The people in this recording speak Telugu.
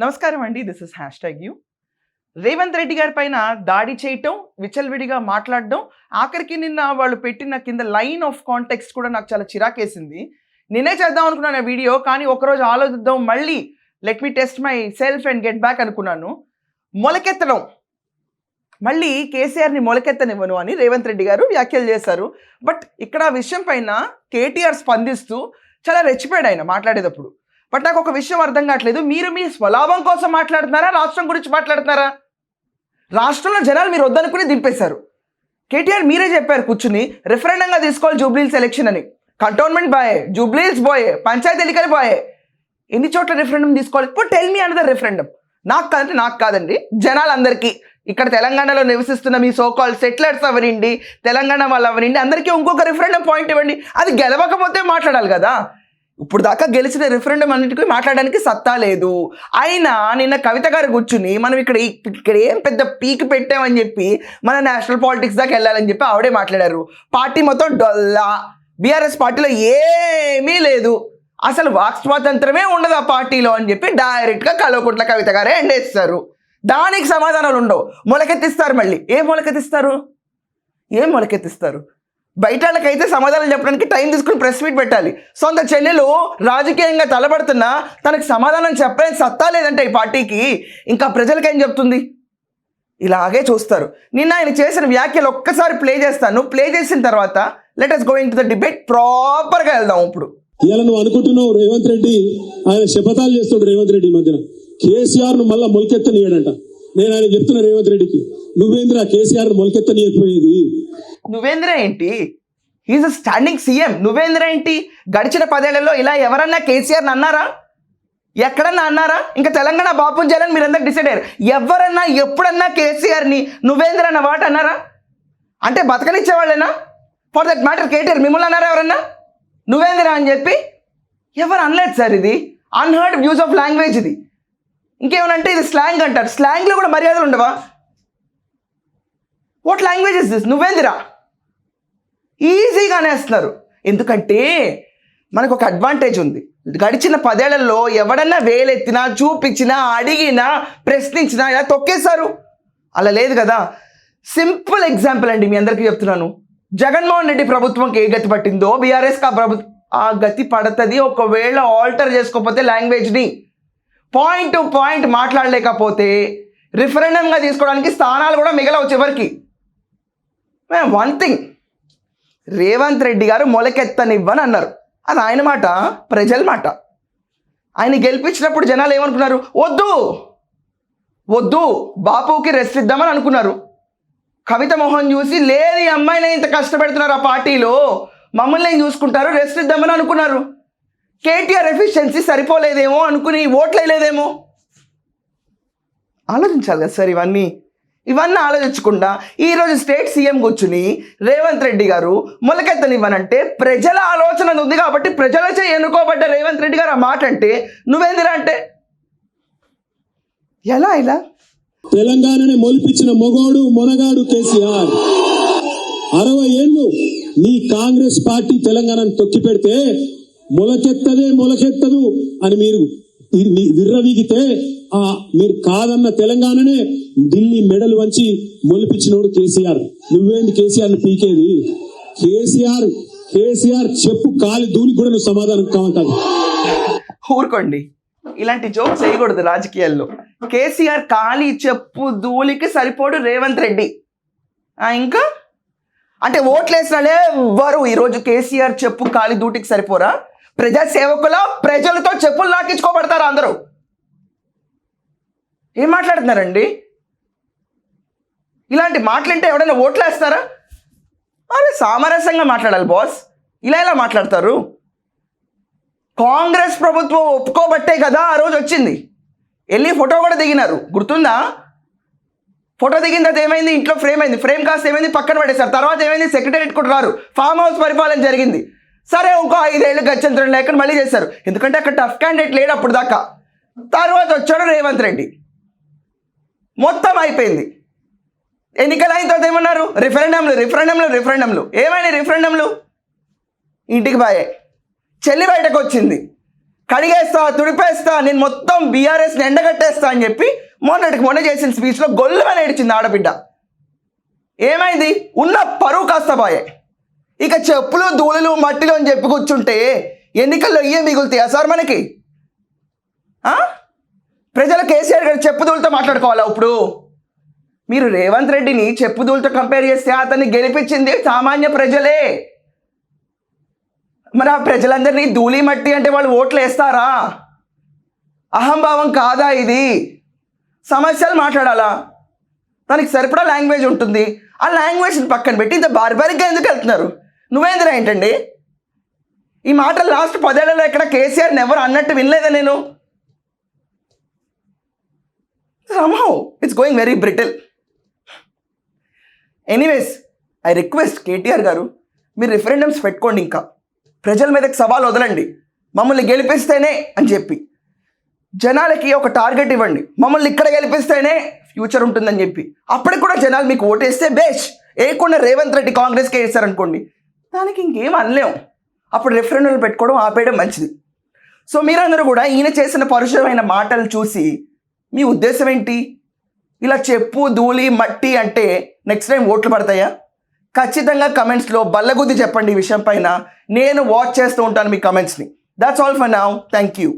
నమస్కారం అండి. This is #you. Revanth Reddy గారి పైన దాడి చేయటం, విచ్చలవిడిగా మాట్లాడడం, ఆఖరికి నిన్న వాళ్ళు పెట్టిన కింద లైన్ ఆఫ్ కాంటెక్స్ట్ కూడా నాకు చాలా చిరాకేసింది. నేనే చేద్దాం అనుకున్నాను ఆ వీడియో, కానీ ఒకరోజు ఆలోచిద్దాం, మళ్ళీ let me test my self and get back అనుకున్నాను. మొలకెత్తడం, మళ్ళీ కేసీఆర్ని మొలకెత్తనివ్వను అని రేవంత్ రెడ్డి గారు వ్యాఖ్యలు చేశారు. బట్ ఇక్కడ ఆ విషయం పైన కేటీఆర్ స్పందిస్తూ చాలా రెచ్చిపోయాడు ఆయన మాట్లాడేటప్పుడు. బట్ నాకు ఒక విషయం అర్థం కావట్లేదు, మీరు మీ స్వలాభం కోసం మాట్లాడుతున్నారా, రాష్ట్రం గురించి మాట్లాడుతున్నారా? రాష్ట్రంలో జనాలు మీరు వద్దనుకుని దింపేశారు. కేటీఆర్ మీరే చెప్పారు కూర్చుని, రిఫరెండంగా తీసుకోవాలి జూబ్లీహిల్స్ ఎలక్షన్ అని. కంటోన్మెంట్ బాయే, జూబ్లీహిల్స్ బాయే, పంచాయతీ ఎన్నికలు బాయే, ఎన్ని చోట్ల రిఫరెండం తీసుకోవాలి? ఇప్పుడు టెల్ మీ అనదర్ రిఫరెండం. నాకు కాదంటే నాకు కాదండి, జనాలందరికీ, ఇక్కడ తెలంగాణలో నివసిస్తున్న మీ సోకాల్ సెటిలర్స్ అవనండి, తెలంగాణ వాళ్ళు అవనండి, అందరికీ ఇంకొక రిఫరెండం పాయింట్ ఇవ్వండి. అది గెలవకపోతే మాట్లాడాలి కదా. ఇప్పుడు దాకా గెలిచిన రిఫరెండం అన్నిటికీ మాట్లాడడానికి సత్తా లేదు. అయినా నిన్న కవిత గారు కూర్చుని మనం ఇక్కడ ఏం పెద్ద పీక్ పెట్టామని చెప్పి మన నేషనల్ పాలిటిక్స్ దాకా వెళ్ళాలని చెప్పి ఆవిడే మాట్లాడారు. పార్టీ మొత్తం డొల్లా, బీఆర్ఎస్ పార్టీలో ఏమీ లేదు, అసలు వాక్ స్వాతంత్రమే ఉండదు ఆ పార్టీలో అని చెప్పి డైరెక్ట్గా కల్వకుంట్ల కవిత గారే ఎండేస్తారు. దానికి సమాధానాలు ఉండవు, మొలకెత్తిస్తారు. మళ్ళీ ఏం మొలకెత్తిస్తారు? బయట వాళ్ళకైతే సమాధానం చెప్పడానికి టైం తీసుకుని ప్రెస్ మీట్ పెట్టాలి. సొంత చెల్లెలు రాజకీయంగా తలబడుతున్నా తనకు సమాధానం చెప్పలేని సత్తా లేదంటే ఈ పార్టీకి, ఇంకా ప్రజలకేం చెప్తుంది? ఇలాగే చూస్తారు. నిన్న ఆయన చేసిన వ్యాఖ్యలు ఒక్కసారి ప్లే చేస్తాను, ప్లే చేసిన తర్వాత let us go into the debate ప్రాపర్గా వెళ్దాం. ఇప్పుడు ఇలా నువ్వు అనుకుంటున్నావు రేవంత్ రెడ్డి ఆయన శపథాలు చేస్తాడు. రేవంత్ రెడ్డి మధ్యన కేసీఆర్ ను మళ్ళా మొలకెత్తనీయడంట. నేను ఆయన చెప్తున్నా రేవంత్ రెడ్డికి, నువ్వేంద్ర కేసీఆర్ మొలకెత్తనీయకపోయేది? నువ్వేంద్ర ఏంటి? He's a standing CM. నువ్వేంద్ర ఏంటి? గడిచిన 10 ఏళ్లలో ఇలా ఎవరన్నా కేసీఆర్ని అన్నారా? ఎక్కడన్నా అన్నారా? ఇంకా తెలంగాణ బాపు చేయాలని మీరందరూ డిసైడ్ అయ్యారు. ఎవరన్నా ఎప్పుడన్నా కేసీఆర్ని నువ్వేంద్ర అన్న మాట అన్నారా? అంటే బతకనిచ్చేవాళ్ళేనా? ఫర్ దట్ మ్యాటర్ కేటీఆర్ మిమ్మల్ని అన్నారా ఎవరన్నా నువ్వేంద్ర అని చెప్పి? ఎవరు అనలేదు సార్. ఇది అన్హర్డ్ యూజ్ ఆఫ్ లాంగ్వేజ్. ఇది ఇంకేమనంటే ఇది స్లాంగ్ అంటారు. స్లాంగ్లో కూడా మర్యాదలు ఉండవా? What language is this? నువ్వేందిరా ఈజీగా అనేస్తున్నారు. ఎందుకంటే మనకు ఒక అడ్వాంటేజ్ ఉంది. గడిచిన 10 ఏళ్లలో ఎవడన్నా వేలెత్తినా, చూపించినా, అడిగినా, ప్రశ్నించినా ఇలా తొక్కేశారు. అలా లేదు కదా. సింపుల్ ఎగ్జాంపుల్ అండి, మీ అందరికీ చెప్తున్నాను. జగన్మోహన్ రెడ్డి ప్రభుత్వంకి ఏ గతి పట్టిందో బీఆర్ఎస్కి ఆ గతి పడుతుంది ఒకవేళ ఆల్టర్ చేసుకోకపోతే లాంగ్వేజ్ని. పాయింట్ టు పాయింట్ మాట్లాడలేకపోతే రిఫరెండంగా తీసుకోవడానికి స్థానాలు కూడా మిగలవు చివరికి. వన్ థింగ్, రేవంత్ రెడ్డి గారు మొలకెత్తనివ్వని అన్నారు. అది ఆయన మాట, ప్రజల మాట. ఆయన గెలిపించినప్పుడు జనాలు ఏమనుకున్నారు? వద్దు బాపుకి రెస్ట్ ఇద్దామని అనుకున్నారు. కవిత మోహన్ చూసి, లేదు ఈ అమ్మాయిని ఇంత కష్టపెడుతున్నారు ఆ పార్టీలో, మమ్మల్ని ఏం చూసుకుంటారు, రెస్ట్ ఇద్దామని అనుకున్నారు. కేటీఆర్ ఎఫిషియన్సీ సరిపోలేదేమో అనుకుని ఓట్లు వేయలేదేమో. ఆలోచించాలి కదా సార్. ఇవన్నీ ఆలోచించకుండా ఈరోజు స్టేట్ సీఎం కూర్చుని రేవంత్ రెడ్డి గారు మొలకెత్తనివ్వనంటే ప్రజల ఆలోచన ఉంది కాబట్టి ప్రజలచే ఎన్నుకోబడ్డ రేవంత్ రెడ్డి గారు ఆ మాట అంటే నువ్వేందిరా అంటే ఎలా? ఇలా తెలంగాణని మొలిపించిన మొనగాడు కేసీఆర్. 60 ఏళ్ళు నీ కాంగ్రెస్ పార్టీ తెలంగాణను తొక్కి పెడితే మొలకెత్తదు అని మీరు విర్రవీగితే మీరు కాదన్న తెలంగాణనే ఢిల్లీ మెడలు వంచి మొలిపించినోడు కేసీఆర్. నువ్వేంది కేసీఆర్ని పీకేది? కేసీఆర్ చెప్పు కాలి దూలి కూడా నువ్వు సమాధానం కావాలి. ఊరుకోండి, ఇలాంటి జోక్స్ చేయకూడదు రాజకీయాల్లో. కేసీఆర్ కాలి చెప్పు ధూళికి సరిపోడు రేవంత్ రెడ్డి. ఇంకా అంటే ఓట్లేసినాలే ఎవ్వరు ఈరోజు కేసీఆర్ చెప్పు కాలి దూటికి సరిపోరా? ప్రజాసేవకుల ప్రజలతో చెప్పులు నాకించుకోబడతారు అందరూ. ఏం మాట్లాడుతున్నారండి? ఇలాంటి మాటలంటే ఎవడైనా ఓట్లేస్తారా? అరే సామరస్యంగా మాట్లాడాలి బాస్. ఇలా మాట్లాడతారు? కాంగ్రెస్ ప్రభుత్వం ఒప్పుకోబట్టే కదా ఆ రోజు వచ్చింది. వెళ్ళి ఫోటో కూడా దిగినారు, గుర్తుందా? ఫోటో దిగిన తర్వాత ఏమైంది? ఇంట్లో ఫ్రేమ్ అయింది. ఫ్రేమ్ కాస్త ఏమైంది? పక్కన పడేశారు. తర్వాత ఏమైంది? సెక్రటేరియట్ కూడా రారు, ఫామ్ హౌస్ పరిపాలన జరిగింది. సరే ఇంకో 5 ఏళ్ళు గత్యంతరం లేకుండా మళ్ళీ చేశారు. ఎందుకంటే అక్కడ టఫ్ క్యాండిడేట్ లేడు అప్పుడు దాకా. తర్వాత వచ్చాడు రేవంత్ రెడ్డి, మొత్తం అయిపోయింది. ఎన్నికలు అయిన తర్వాత ఏమన్నారు? రిఫరెండంలు. ఏమైనా రిఫరెండంలు? ఇంటికి బాయే. చెల్లి బయటకు వచ్చింది, కడిగేస్తా, తుడిపేస్తా, నేను మొత్తం బీఆర్ఎస్ని ఎండగట్టేస్తా అని చెప్పి మొన్న చేసిన స్పీచ్లో గొల్లుమని ఏడిచింది ఆడబిడ్డ. ఏమైంది? ఉన్న పరువు కాస్త బాయే. ఇక చెప్పులు ధూళులు మట్టిలో అని చెప్పి కూర్చుంటే ఎన్నికల్లో ఇయ్యే మిగులుతాయా సార్ మనకి? ప్రజలు కేసీఆర్ గారు చెప్పుదూలతో మాట్లాడుకోవాలా? ఇప్పుడు మీరు రేవంత్ రెడ్డిని చెప్పుదూలతో కంపేర్ చేస్తే అతన్ని గెలిపించింది సామాన్య ప్రజలే. మరి ఆ ప్రజలందరినీ ధూళి మట్టి అంటే వాళ్ళు ఓట్లు వేస్తారా? అహంభావం కాదా ఇది? సమస్యలు మాట్లాడాలా? దానికి సరిపడా లాంగ్వేజ్ ఉంటుంది. ఆ లాంగ్వేజ్ని పక్కన పెట్టి ఇంత బార్బారిక్గా ఎందుకు వెళ్తున్నారు? నువ్వేందిరా ఏంటండి ఈ మాటలు? లాస్ట్ 10 ఏళ్లలో ఎక్కడ కేసీఆర్ని ఎవరు అన్నట్టు వినలేదా నేను? somehow it's going very brittle. Anyways, I request KTR గారు, మీరు రిఫరెండమ్స్ పెట్టుకోండి, ఇంకా ప్రజల మీదకి సవాల్ వదలండి, మమ్మల్ని గెలిపిస్తేనే అని చెప్పి జనాలకి ఒక టార్గెట్ ఇవ్వండి, మమ్మల్ని ఇక్కడ గెలిపిస్తేనే ఫ్యూచర్ ఉంటుందని చెప్పి. అప్పటికి కూడా జనాలు మీకు ఓటేస్తే బేష్, వేయకుండా రేవంత్ రెడ్డి కాంగ్రెస్కే వేస్తారనుకోండి, దానికి ఇంకేం అనలేం. అప్పుడు రిఫరెండంలు పెట్టుకోవడం ఆపేయడం మంచిది. సో మీరందరూ కూడా ఈయన చేసిన పరుషమైన మాటలు చూసి మీ ఉద్దేశం ఏంటి? ఇలా చెప్పు ధూళి మట్టి అంటే నెక్స్ట్ టైం ఓట్లు పడతాయా? ఖచ్చితంగా కమెంట్స్లో బల్లగుద్ది చెప్పండి ఈ విషయం పైన. నేను వాచ్ చేస్తూ ఉంటాను మీ కమెంట్స్ని. That's all for now. Thank you.